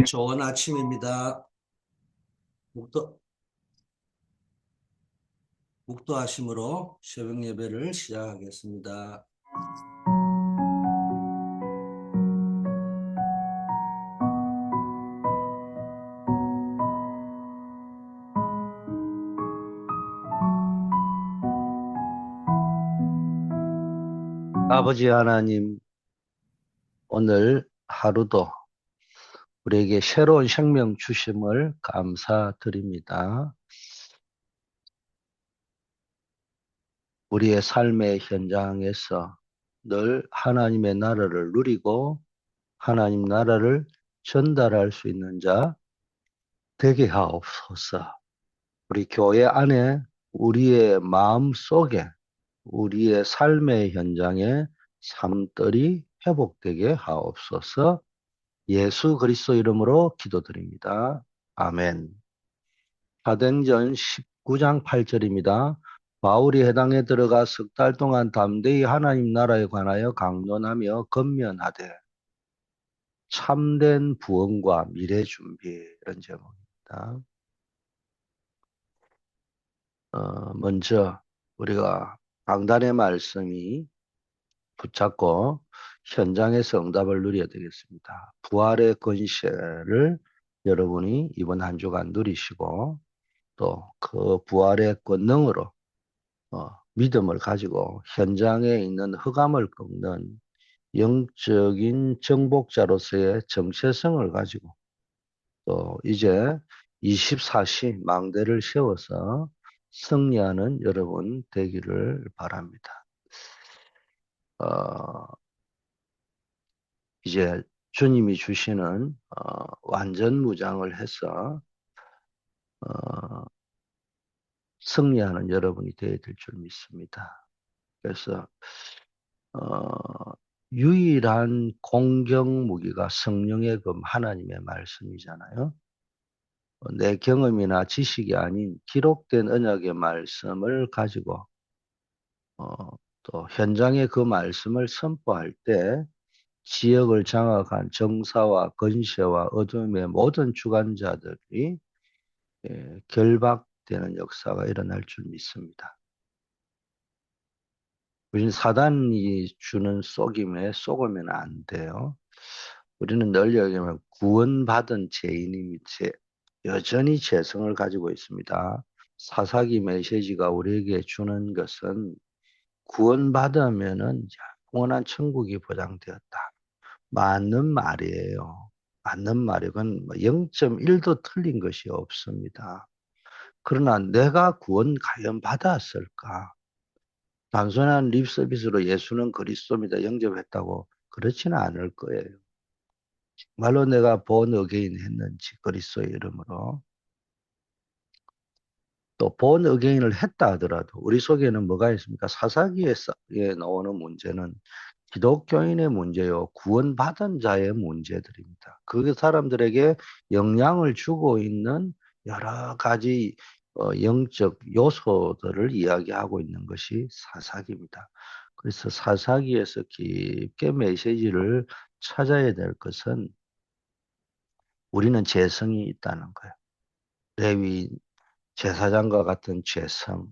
좋은 아침입니다. 묵도, 묵도하심으로 새벽 예배를 시작하겠습니다. 아버지 하나님, 오늘 하루도 우리에게 새로운 생명 주심을 감사드립니다. 우리의 삶의 현장에서 늘 하나님의 나라를 누리고 하나님 나라를 전달할 수 있는 자 되게 하옵소서. 우리 교회 안에 우리의 마음 속에 우리의 삶의 현장에 삶들이 회복되게 하옵소서. 예수 그리스도 이름으로 기도드립니다. 아멘. 사도행전 19장 8절입니다. 바울이 해당에 들어가 석 달 동안 담대히 하나님 나라에 관하여 강론하며 건면하되 참된 부흥과 미래 준비, 이런 제목입니다. 먼저 우리가 강단의 말씀이 붙잡고 현장에서 응답을 누려야 되겠습니다. 부활의 권세를 여러분이 이번 한 주간 누리시고 또 그 부활의 권능으로 믿음을 가지고 현장에 있는 흑암을 꺾는 영적인 정복자로서의 정체성을 가지고 또 이제 24시 망대를 세워서 승리하는 여러분 되기를 바랍니다. 이제 주님이 주시는 완전 무장을 해서 승리하는 여러분이 되어야 될 줄 믿습니다. 그래서 유일한 공격 무기가 성령의 검 하나님의 말씀이잖아요. 내 경험이나 지식이 아닌 기록된 언약의 말씀을 가지고 또 현장에 그 말씀을 선포할 때 지역을 장악한 정사와 건세와 어둠의 모든 주관자들이 결박되는 역사가 일어날 줄 믿습니다. 우리는 사단이 주는 속임에 속으면 안 돼요. 우리는 늘 여기면 구원받은 죄인이 여전히 죄성을 가지고 있습니다. 사사기 메시지가 우리에게 주는 것은 구원받으면은 영원한 천국이 보장되었다. 맞는 말이에요. 맞는 말이에요. 그건 0.1도 틀린 것이 없습니다. 그러나 내가 구원 과연 받았을까? 단순한 립 서비스로 예수는 그리스도입니다. 영접했다고 그렇지는 않을 거예요. 말로 내가 본 어게인 했는지 그리스도의 이름으로 또 본 어게인을 했다 하더라도 우리 속에는 뭐가 있습니까? 사사기에 나오는 문제는 기독교인의 문제요. 구원받은 자의 문제들입니다. 그 사람들에게 영향을 주고 있는 여러 가지 영적 요소들을 이야기하고 있는 것이 사사기입니다. 그래서 사사기에서 깊게 메시지를 찾아야 될 것은 우리는 죄성이 있다는 거예요. 레위 제사장과 같은 죄성.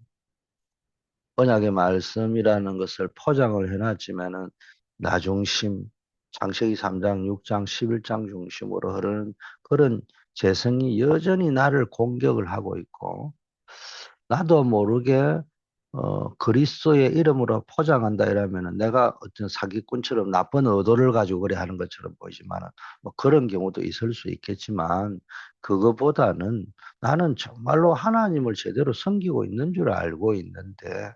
언약의 말씀이라는 것을 포장을 해놨지만은 나중심, 창세기 3장, 6장, 11장 중심으로 흐르는 그런 재성이 여전히 나를 공격을 하고 있고 나도 모르게 그리스도의 이름으로 포장한다 이러면은 내가 어떤 사기꾼처럼 나쁜 의도를 가지고 그래 하는 것처럼 보이지만은 뭐 그런 경우도 있을 수 있겠지만 그거보다는 나는 정말로 하나님을 제대로 섬기고 있는 줄 알고 있는데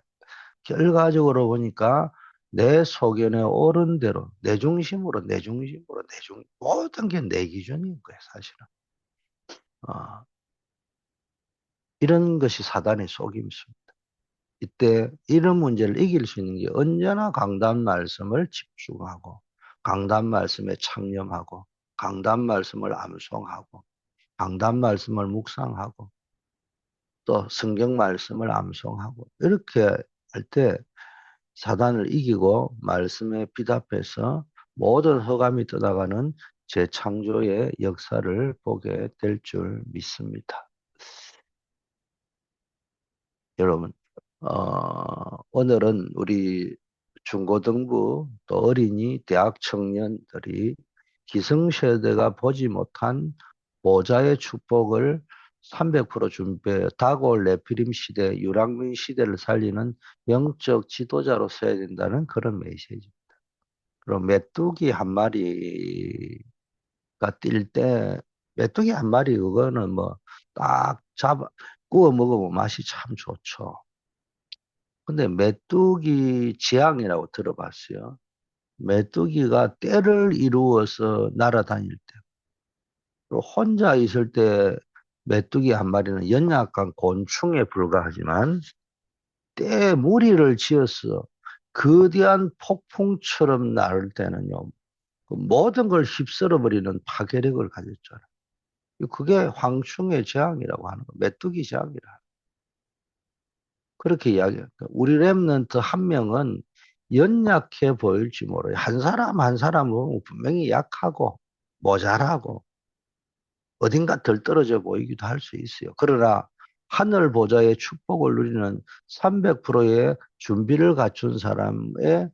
결과적으로 보니까 내 소견에 옳은 대로 모든 게 내 기준인 거예요, 사실은. 이런 것이 사단의 속임수입니다. 이때 이런 문제를 이길 수 있는 게 언제나 강단 말씀을 집중하고 강단 말씀에 창념하고 강단 말씀을 암송하고 강단 말씀을 묵상하고 또 성경 말씀을 암송하고 이렇게 할 때 사단을 이기고 말씀에 비답해서 모든 허감이 떠나가는 재창조의 역사를 보게 될 줄 믿습니다. 여러분, 오늘은 우리 중고등부 또 어린이 대학 청년들이 기성세대가 보지 못한 보좌의 축복을 300% 준비해 다가올 네피림 시대, 유랑민 시대를 살리는 영적 지도자로 써야 된다는 그런 메시지. 그럼 메뚜기 한 마리가 뛸 때, 메뚜기 한 마리 그거는 뭐 딱 잡아 구워 먹으면 맛이 참 좋죠. 근데 메뚜기 지향이라고 들어봤어요. 메뚜기가 떼를 이루어서 날아다닐 때, 또 혼자 있을 때 메뚜기 한 마리는 연약한 곤충에 불과하지만 떼에 무리를 지어서 거대한 폭풍처럼 나를 때는요, 그 모든 걸 휩쓸어버리는 파괴력을 가졌잖아요. 그게 황충의 재앙이라고 하는 거, 메뚜기 재앙이라. 그렇게 이야기해요. 우리 랩런트 한 명은 연약해 보일지 몰라요. 한 사람 한 사람은 분명히 약하고 모자라고 어딘가 덜 떨어져 보이기도 할 수 있어요. 그러나 하늘 보좌의 축복을 누리는 300%의 준비를 갖춘 사람의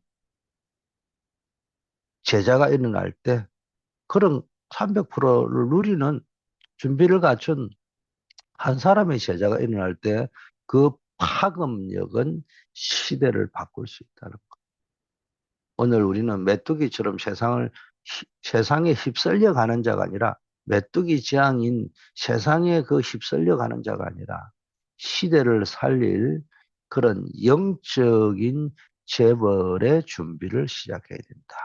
제자가 일어날 때 그런 300%를 누리는 준비를 갖춘 한 사람의 제자가 일어날 때 그 파급력은 시대를 바꿀 수 있다는 거. 오늘 우리는 메뚜기처럼 세상에 휩쓸려 가는 자가 아니라 메뚜기 지향인 세상에 그 휩쓸려 가는 자가 아니라 시대를 살릴 그런 영적인 재벌의 준비를 시작해야 된다.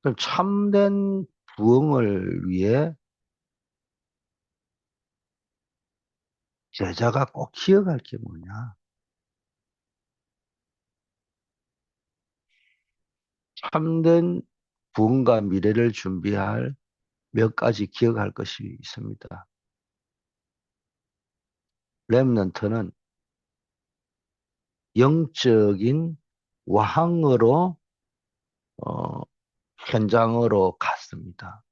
그럼 참된 부흥을 위해 제자가 꼭 기억할 게 뭐냐? 참된 부흥과 미래를 준비할 몇 가지 기억할 것이 있습니다. 렘넌트는 영적인 왕으로 어, 현장으로 갔습니다.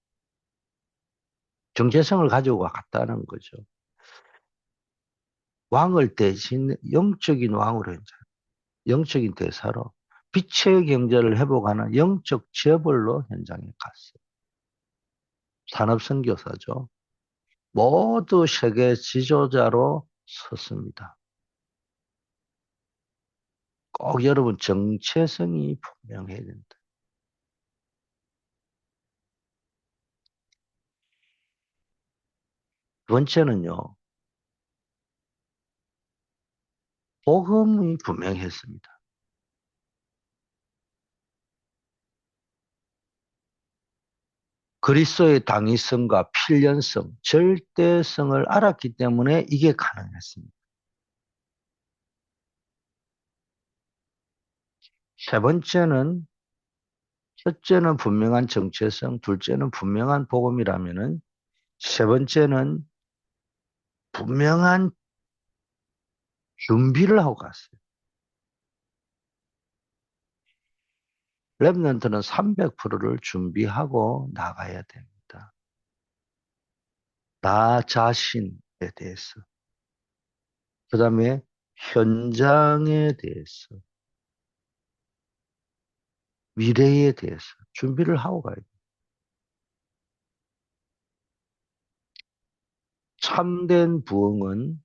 정체성을 가지고 갔다는 거죠. 왕을 대신 영적인 왕으로 현장, 영적인 대사로 빛의 경제를 회복하는 영적 재벌로 현장에 갔어요. 산업선교사죠. 모두 세계 지도자로 섰습니다. 꼭 여러분 정체성이 분명해야 된다. 두 번째는요, 복음이 분명했습니다. 그리스도의 당위성과 필연성, 절대성을 알았기 때문에 이게 가능했습니다. 세 번째는, 첫째는 분명한 정체성, 둘째는 분명한 복음이라면은, 세 번째는 분명한 준비를 하고 갔어요. 랩런트는 300%를 준비하고 나가야 됩니다. 나 자신에 대해서, 그 다음에 현장에 대해서, 미래에 대해서 준비를 하고 가야 돼요. 참된 부흥은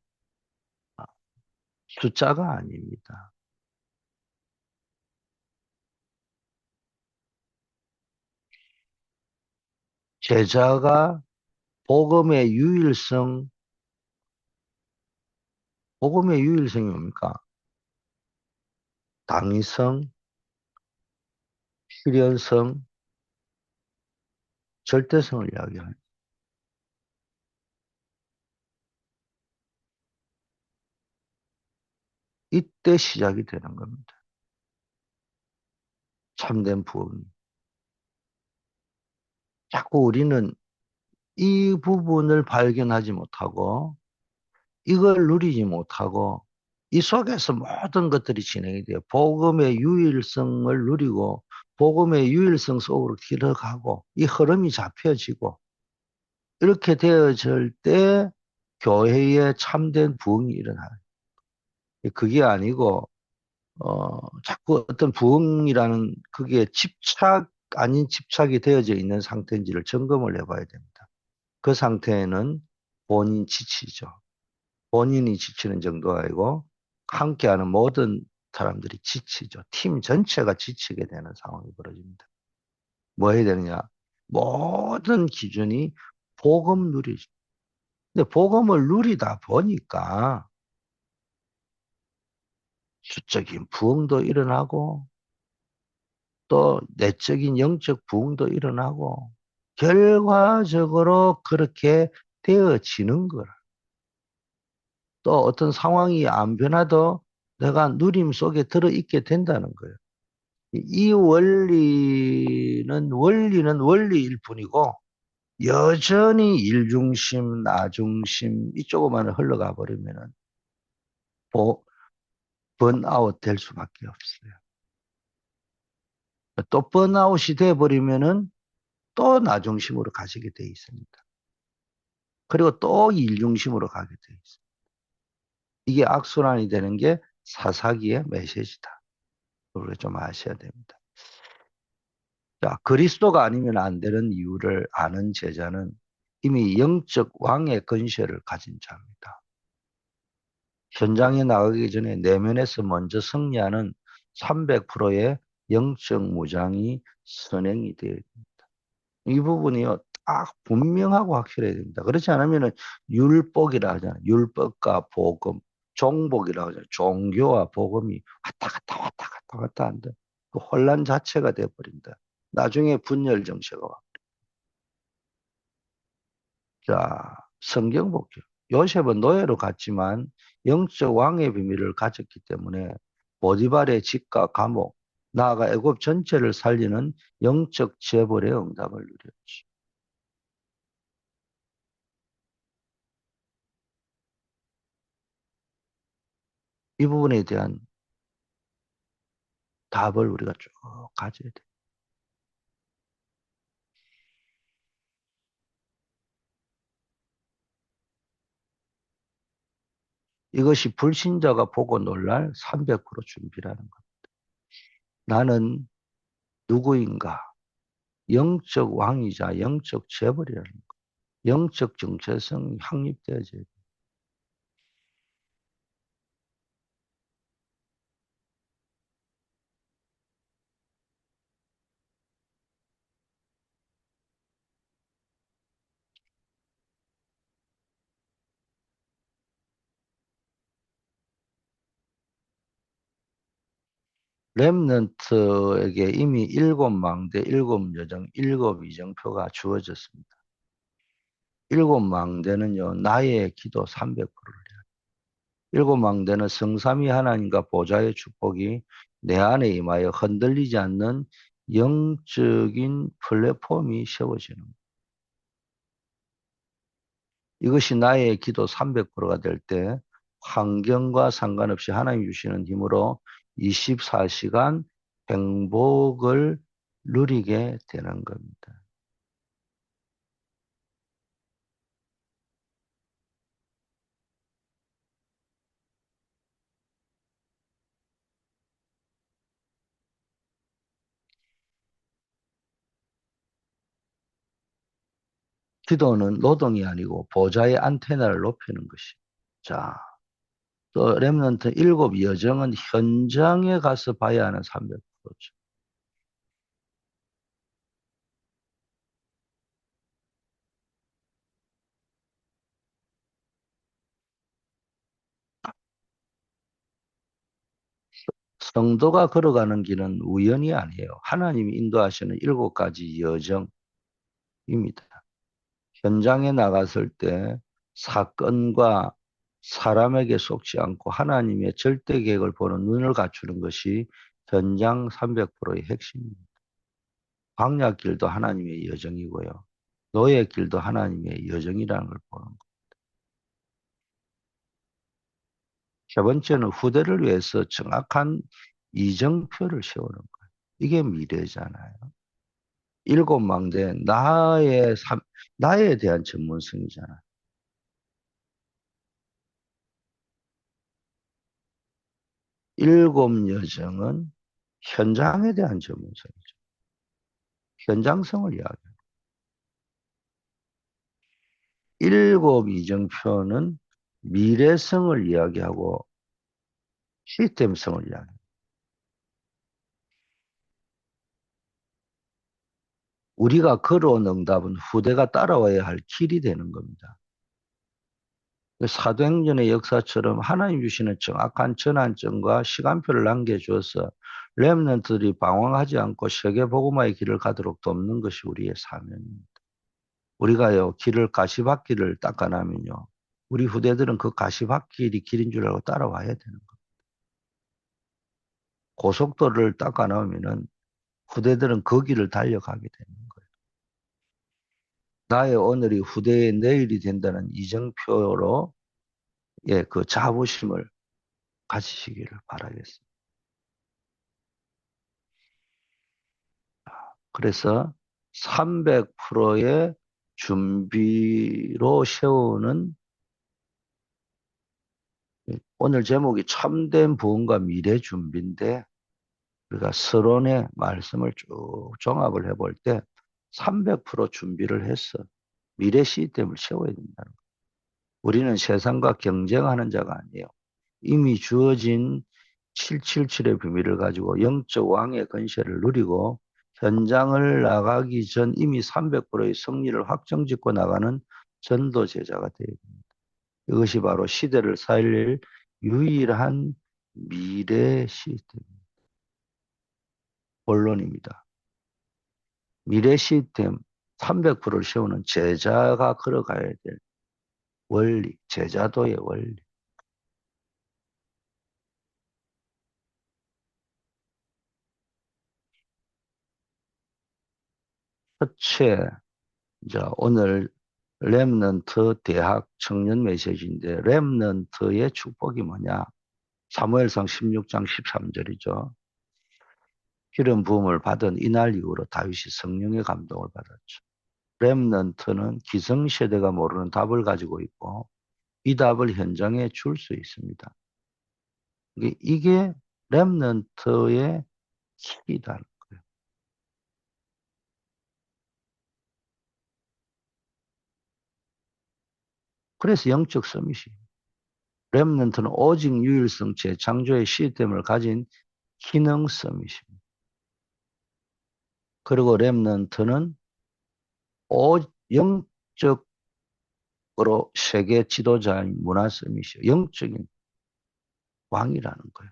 숫자가 아닙니다. 제자가 복음의 유일성, 복음의 유일성이 뭡니까? 당위성, 필연성, 절대성을 이야기하는. 이때 시작이 되는 겁니다. 참된 부흥. 자꾸 우리는 이 부분을 발견하지 못하고 이걸 누리지 못하고 이 속에서 모든 것들이 진행이 돼요. 복음의 유일성을 누리고 복음의 유일성 속으로 들어가고 이 흐름이 잡혀지고 이렇게 되어질 때 교회에 참된 부흥이 일어나요. 그게 아니고 자꾸 어떤 부흥이라는 그게 집착 아닌 집착이 되어져 있는 상태인지를 점검을 해봐야 됩니다. 그 상태에는 본인 지치죠. 본인이 지치는 정도가 아니고 함께하는 모든 사람들이 지치죠. 팀 전체가 지치게 되는 상황이 벌어집니다. 뭐 해야 되느냐? 모든 기준이 복음 누리죠. 근데 복음을 누리다 보니까 수적인 부흥도 일어나고 또 내적인 영적 부흥도 일어나고 결과적으로 그렇게 되어지는 거라. 또 어떤 상황이 안 변화도 내가 누림 속에 들어있게 된다는 거예요. 이 원리는 원리일 뿐이고 여전히 일중심, 나중심 이쪽으로만 흘러가 버리면은 번아웃 될 수밖에 없어요. 또 번아웃이 돼 버리면은 또 나중심으로 가시게 돼 있습니다. 그리고 또 일중심으로 가게 돼 있어요. 이게 악순환이 되는 게 사사기의 메시지다. 그걸 좀 아셔야 됩니다. 자, 그리스도가 아니면 안 되는 이유를 아는 제자는 이미 영적 왕의 근세를 가진 자입니다. 현장에 나가기 전에 내면에서 먼저 승리하는 300%의 영적 무장이 선행이 되어야 됩니다. 이 부분이요, 딱 분명하고 확실해야 됩니다. 그렇지 않으면 율법이라 하잖아요. 율법과 복음, 종복이라고 하잖아요. 종교와 복음이 왔다 갔다 왔다 갔다 왔다 한다. 그 혼란 자체가 되어버린다. 나중에 분열 정체가 와. 자, 성경 볼게요. 요셉은 노예로 갔지만 영적 왕의 비밀을 가졌기 때문에 보디발의 집과 감옥, 나아가 애굽 전체를 살리는 영적 재벌의 응답을 누렸지. 이 부분에 대한 답을 우리가 쭉 가져야 돼. 이것이 불신자가 보고 놀랄 300% 준비라는 것. 나는 누구인가? 영적 왕이자 영적 재벌이라는 것. 영적 정체성이 확립되어져야 돼. 렘넌트에게 이미 일곱 망대, 일곱 여정, 일곱 이정표가 주어졌습니다. 일곱 망대는요, 나의 기도 300%를 해요. 일곱 망대는 성삼위 하나님과 보좌의 축복이 내 안에 임하여 흔들리지 않는 영적인 플랫폼이 세워지는 거예요. 이것이 나의 기도 300%가 될 때 환경과 상관없이 하나님 주시는 힘으로 24시간 행복을 누리게 되는 겁니다. 기도는 노동이 아니고 보좌의 안테나를 높이는 것이. 자, 또 렘넌트 일곱 여정은 현장에 가서 봐야 하는 300%죠. 성도가 걸어가는 길은 우연이 아니에요. 하나님이 인도하시는 일곱 가지 여정입니다. 현장에 나갔을 때 사건과 사람에게 속지 않고 하나님의 절대 계획을 보는 눈을 갖추는 것이 현장 300%의 핵심입니다. 광야길도 하나님의 여정이고요. 노예길도 하나님의 여정이라는 걸 보는 거예요. 세 번째는 후대를 위해서 정확한 이정표를 세우는 거예요. 이게 미래잖아요. 일곱 망대, 나에 대한 전문성이잖아. 일곱 여정은 현장에 대한 전문성이죠. 현장성을 이야기해요. 일곱 이정표는 미래성을 이야기하고 시스템성을 이야기해요. 우리가 걸어온 응답은 후대가 따라와야 할 길이 되는 겁니다. 사도행전의 역사처럼 하나님 주시는 정확한 전환점과 시간표를 남겨주어서 렘넌트들이 방황하지 않고 세계복음화의 길을 가도록 돕는 것이 우리의 사명입니다. 우리가요, 가시밭길을 닦아나면요, 우리 후대들은 그 가시밭길이 길인 줄 알고 따라와야 되는 거예요. 고속도로를 닦아나오면은 후대들은 그 길을 달려가게 되는 거예요. 나의 오늘이 후대의 내일이 된다는 이정표로 예, 그 자부심을 가지시기를 바라겠습니다. 그래서 300%의 준비로 세우는 오늘 제목이 참된 부흥과 미래 준비인데 우리가 서론의 말씀을 쭉 종합을 해볼 때 300% 준비를 해서 미래 시스템을 세워야 된다는 거예요. 우리는 세상과 경쟁하는 자가 아니에요. 이미 주어진 777의 비밀을 가지고 영적 왕의 권세를 누리고 현장을 나가기 전 이미 300%의 승리를 확정짓고 나가는 전도 제자가 되어야 됩니다. 이것이 바로 시대를 살릴 유일한 미래 시스템, 본론입니다. 미래 시스템 300%를 세우는 제자가 걸어가야 될 원리, 제자도의 원리. 첫째, 자, 오늘 렘넌트 대학 청년 메시지인데 렘넌트의 축복이 뭐냐? 사무엘상 16장 13절이죠. 기름 부음을 받은 이날 이후로 다윗이 성령의 감동을 받았죠. 렘넌트는 기성세대가 모르는 답을 가지고 있고 이 답을 현장에 줄 수 있습니다. 이게 렘넌트의 키이다. 그래서 영적 서밋이 렘넌트는 오직 유일성 재창조의 시스템을 가진 기능 서밋입니다. 그리고 렘넌트는 영적으로 세계 지도자인 문화 서밋이요. 영적인 왕이라는 거예요.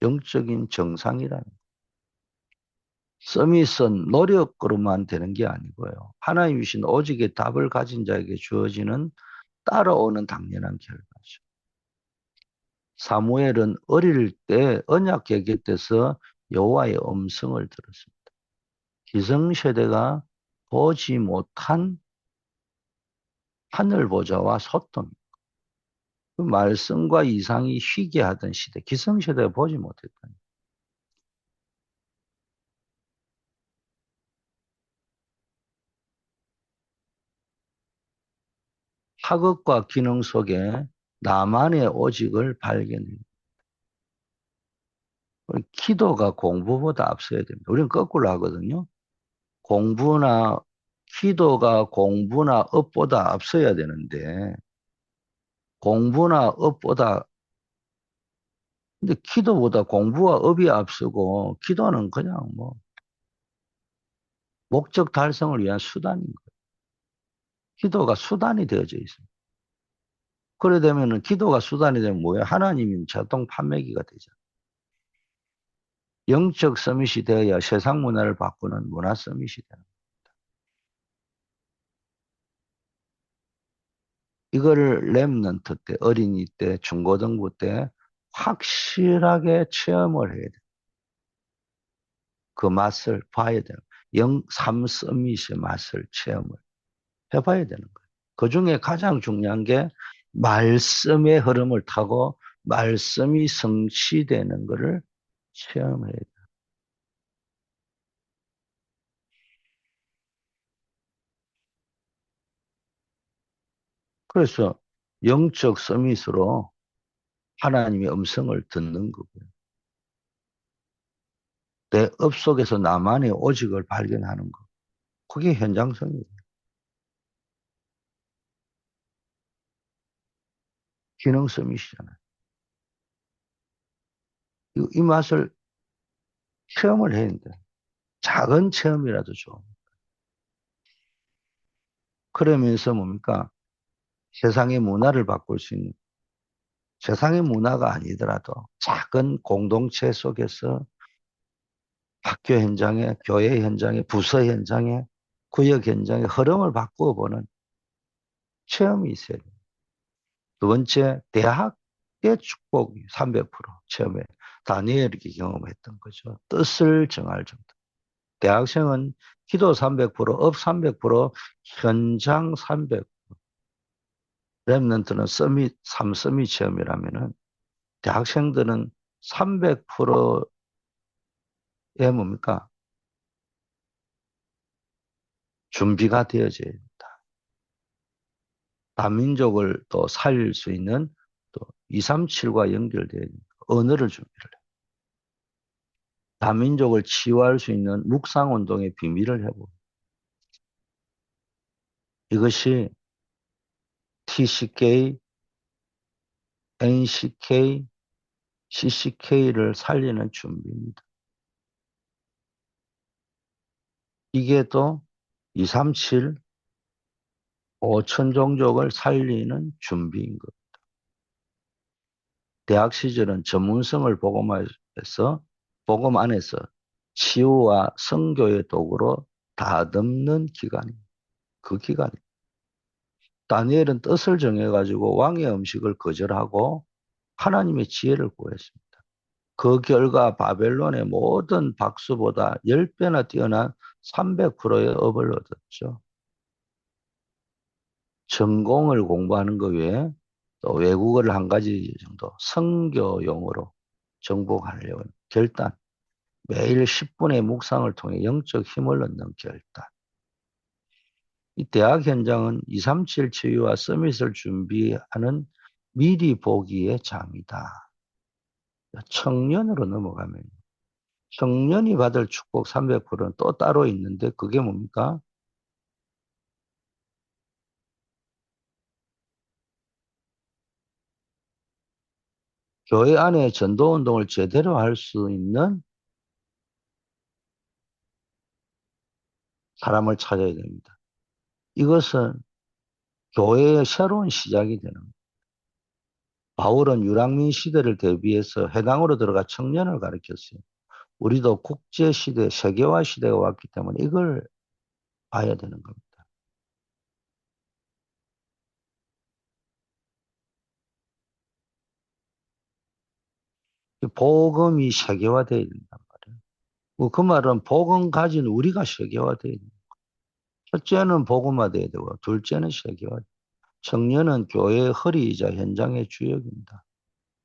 영적인 정상이라는 거예요. 서밋은 노력으로만 되는 게 아니고요. 하나님 주신 오직의 답을 가진 자에게 주어지는 따라오는 당연한 결과죠. 사무엘은 어릴 때 언약궤 곁에서 여호와의 음성을 들었습니다. 기성세대가 보지 못한 하늘 보좌와 소통. 그 말씀과 이상이 희귀하던 시대, 기성세대가 보지 못했던. 학업과 기능 속에 나만의 오직을 발견해요. 기도가 공부보다 앞서야 됩니다. 우리는 거꾸로 하거든요. 공부나 기도가 공부나 업보다 앞서야 되는데 공부나 업보다 근데 기도보다 공부와 업이 앞서고 기도는 그냥 뭐 목적 달성을 위한 수단인 거예요. 기도가 수단이 되어져 있습니다. 그래 되면은 기도가 수단이 되면 뭐예요? 하나님이 자동 판매기가 되죠. 영적 서밋이 되어야 세상 문화를 바꾸는 문화 서밋이 되는 거예요. 이거를 렘넌트 때, 어린이 때, 중고등부 때 확실하게 체험을 해야 돼요. 그 맛을 봐야 돼요. 삶 서밋의 맛을 체험을 해봐야 되는 거예요. 그 중에 가장 중요한 게 말씀의 흐름을 타고 말씀이 성취되는 것을 체험해야 돼요. 그래서 영적 서밋으로 하나님의 음성을 듣는 거고요. 내 업속에서 나만의 오직을 발견하는 거. 그게 현장성이에요. 기능 서밋이잖아요. 이 맛을 체험을 해야 된다. 작은 체험이라도 좀. 그러면서 뭡니까? 세상의 문화를 바꿀 수 있는, 세상의 문화가 아니더라도 작은 공동체 속에서 학교 현장에, 교회 현장에, 부서 현장에, 구역 현장에 흐름을 바꾸어 보는 체험이 있어야 돼요. 두 번째, 대학의 축복이 300% 체험에 다니엘이 경험했던 거죠. 뜻을 정할 정도. 대학생은 기도 300%, 업 300%, 현장 300%. 랩런트는 서밋, 3서밋 체험이라면은 대학생들은 300%의 뭡니까? 준비가 되어져야 된다. 다민족을 또 살릴 수 있는 또 237과 연결되어 있는 언어를 준비를 해. 다민족을 치유할 수 있는 묵상운동의 비밀을 해보고 이것이 TCK, NCK, CCK를 살리는 준비입니다. 이게 또 237, 5천 종족을 살리는 준비인 것. 대학 시절은 전문성을 복음화해서 복음 안에서 치유와 선교의 도구로 다듬는 기간입니다. 그 기간이. 다니엘은 뜻을 정해가지고 왕의 음식을 거절하고 하나님의 지혜를 구했습니다. 그 결과 바벨론의 모든 박수보다 10배나 뛰어난 300%의 업을 얻었죠. 전공을 공부하는 것 외에 또 외국어를 한 가지 정도 선교용으로 정복하려는 결단, 매일 10분의 묵상을 통해 영적 힘을 얻는 결단. 이 대학 현장은 237 치유와 서밋을 준비하는 미리 보기의 장이다. 청년으로 넘어가면 청년이 받을 축복 300%는 또 따로 있는데 그게 뭡니까? 교회 안에 전도운동을 제대로 할 수 있는 사람을 찾아야 됩니다. 이것은 교회의 새로운 시작이 되는 거예요. 바울은 유랑민 시대를 대비해서 해당으로 들어가 청년을 가르쳤어요. 우리도 국제시대, 세계화 시대가 왔기 때문에 이걸 봐야 되는 겁니다. 복음이 세계화되어야 된단 말이에요. 그 말은 복음 가진 우리가 세계화되어야 돼요. 첫째는 복음화돼야 되고 둘째는 세계화. 청년은 교회의 허리이자 현장의 주역입니다.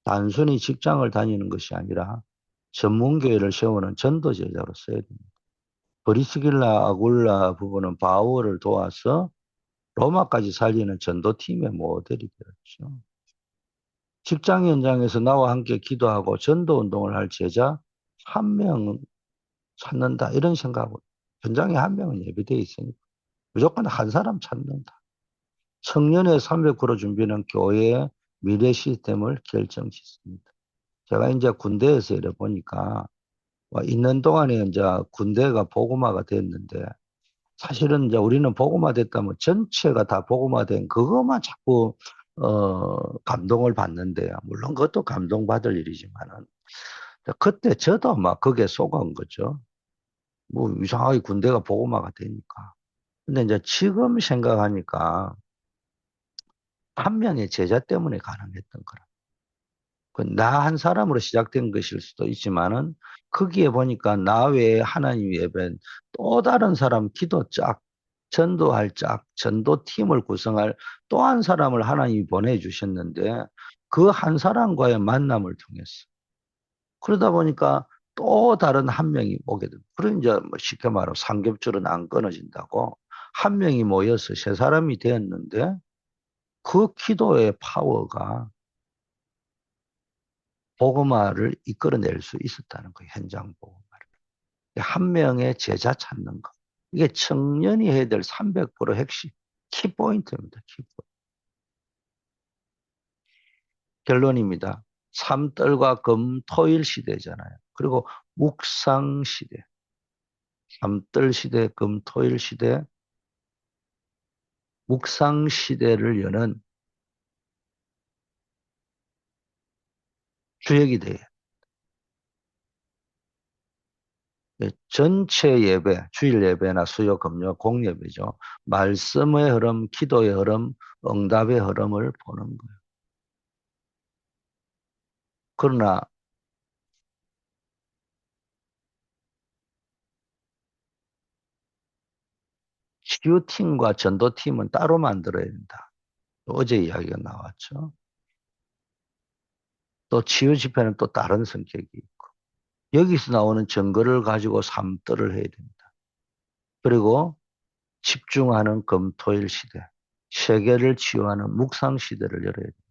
단순히 직장을 다니는 것이 아니라 전문교회를 세우는 전도제자로 써야 됩니다. 브리스길라 아굴라 부부는 바울을 도와서 로마까지 살리는 전도팀의 모델이 되었죠. 직장 현장에서 나와 함께 기도하고 전도운동을 할 제자 한 명 찾는다 이런 생각으로 현장에 한 명은 예비되어 있으니까 무조건 한 사람 찾는다. 청년의 300% 준비는 교회의 미래 시스템을 결정짓습니다. 제가 이제 군대에서 이래 보니까 있는 동안에 이제 군대가 복음화가 됐는데 사실은 이제 우리는 복음화 됐다면 전체가 다 복음화 된 그것만 자꾸 감동을 받는데요. 물론 그것도 감동받을 일이지만은 그때 저도 막 거기에 속은 거죠. 뭐 이상하게 군대가 복음화가 되니까. 근데 이제 지금 생각하니까 한 명의 제자 때문에 가능했던 거라. 나 한 사람으로 시작된 것일 수도 있지만은 거기에 보니까 나 외에 하나님 예배는 또 다른 사람 기도 짝, 전도할 짝, 전도팀을 구성할 또 한 사람을 하나님이 보내주셨는데 그 한 사람과의 만남을 통해서 그러다 보니까 또 다른 한 명이 오게 됩니다. 그럼 이제 뭐 쉽게 말하면 삼겹줄은 안 끊어진다고 한 명이 모여서 세 사람이 되었는데 그 기도의 파워가 복음화를 이끌어낼 수 있었다는 거예요. 현장 복음화를. 한 명의 제자 찾는 거. 이게 청년이 해야 될 300% 핵심 키포인트입니다. 키포인트. 결론입니다. 삼떨과 금토일 시대잖아요. 그리고 묵상 시대. 삼떨 시대, 금토일 시대, 묵상 시대를 여는 주역이 돼요. 전체 예배, 주일 예배나 수요, 금요, 공예배죠. 말씀의 흐름, 기도의 흐름, 응답의 흐름을 보는 거예요. 그러나 치유팀과 전도팀은 따로 만들어야 된다. 어제 이야기가 나왔죠. 또 치유 집회는 또 다른 성격이 있고 여기서 나오는 증거를 가지고 삼들을 해야 됩니다. 그리고 집중하는 금토일 시대, 세계를 치유하는 묵상 시대를 열어야 됩니다.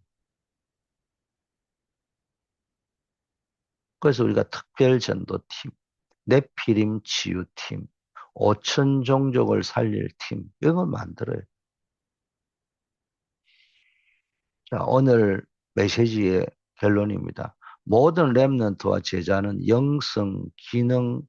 그래서 우리가 특별 전도팀, 네피림 치유팀, 5천 종족을 살릴 팀, 이걸 만들어요. 자, 오늘 메시지의 결론입니다. 모든 렘넌트와 제자는 영성, 기능,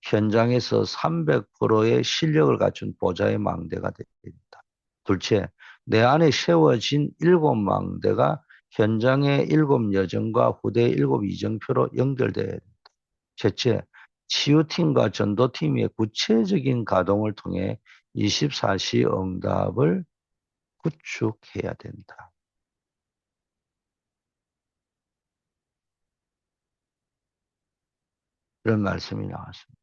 현장에서 300%의 실력을 갖춘 보좌의 망대가 됩니다. 둘째, 내 안에 세워진 7망대가 현장의 7여정과 후대의 7이정표로 연결되어야 됩니다. 셋째, 치유팀과 전도팀의 구체적인 가동을 통해 24시 응답을 구축해야 된다. 그런 말씀이 나왔습니다.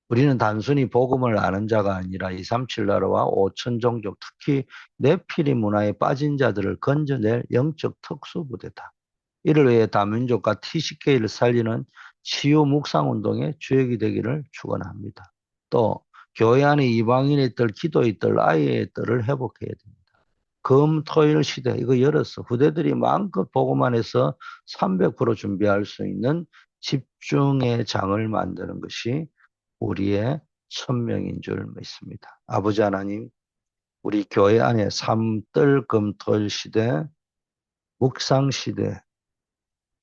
우리는 단순히 복음을 아는 자가 아니라 237 나라와 5천 종족, 특히 네피리 문화에 빠진 자들을 건져낼 영적 특수부대다. 이를 위해 다민족과 TCK를 살리는 치유 묵상운동의 주역이 되기를 축원합니다. 또 교회 안에 이방인의 뜰, 기도의 뜰, 아이의 뜰을 회복해야 됩니다. 금, 토일 시대 이거 열었어. 후대들이 마음껏 복음 안에서 300% 준비할 수 있는 집중의 장을 만드는 것이 우리의 천명인 줄 믿습니다. 아버지 하나님, 우리 교회 안에 삼뜰, 금, 토일 시대, 묵상 시대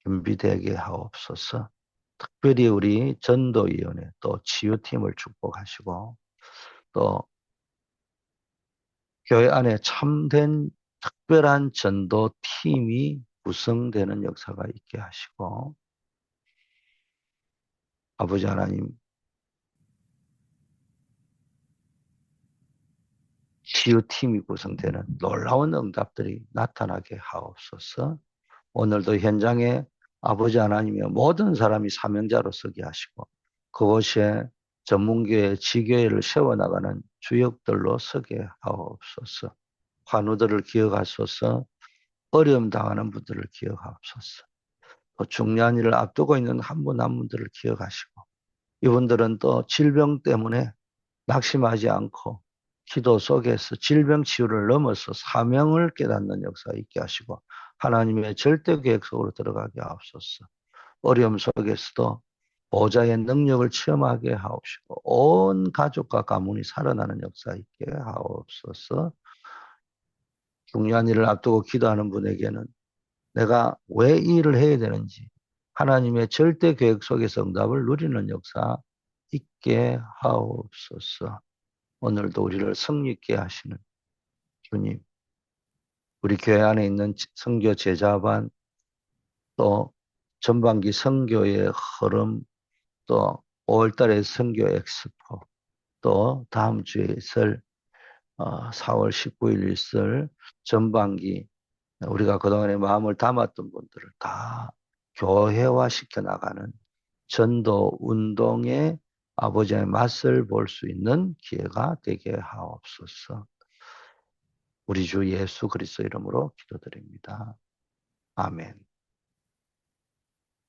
준비되게 하옵소서. 특별히 우리 전도위원회 또 치유팀을 축복하시고 또 교회 안에 참된 특별한 전도팀이 구성되는 역사가 있게 하시고 아버지 하나님 치유팀이 구성되는 놀라운 응답들이 나타나게 하옵소서. 오늘도 현장에 아버지 하나님의 모든 사람이 사명자로 서게 하시고 그곳에 전문교회, 지교회를 세워나가는 주역들로 서게 하옵소서. 환우들을 기억하소서. 어려움 당하는 분들을 기억하옵소서. 또 중요한 일을 앞두고 있는 한 분 한 분들을 기억하시고 이분들은 또 질병 때문에 낙심하지 않고 기도 속에서 질병 치유를 넘어서 사명을 깨닫는 역사 있게 하시고 하나님의 절대 계획 속으로 들어가게 하옵소서. 어려움 속에서도 보좌의 능력을 체험하게 하옵시고 온 가족과 가문이 살아나는 역사 있게 하옵소서. 중요한 일을 앞두고 기도하는 분에게는 내가 왜 이 일을 해야 되는지 하나님의 절대 계획 속에서 응답을 누리는 역사 있게 하옵소서. 오늘도 우리를 성령 있게 하시는 주님, 우리 교회 안에 있는 선교 제자반, 또 전반기 선교의 흐름, 또 5월달에 선교 엑스포, 또 다음 주에 있을 4월 19일 있을 전반기 우리가 그동안에 마음을 담았던 분들을 다 교회화 시켜나가는 전도 운동의 아버지의 맛을 볼 수 있는 기회가 되게 하옵소서. 우리 주 예수 그리스도 이름으로 기도드립니다. 아멘.